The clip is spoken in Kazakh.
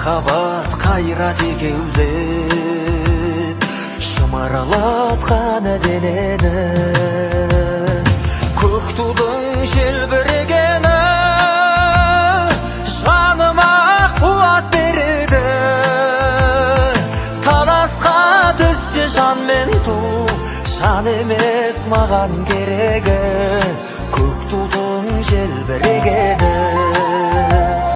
махаббат кайра текеулеп шымырлатқан денені, көк тудың желбірегені жаныма қуат береді. Танасқа түссе жан мен ту, жан емес маған керегі, көк тудың желбірегені.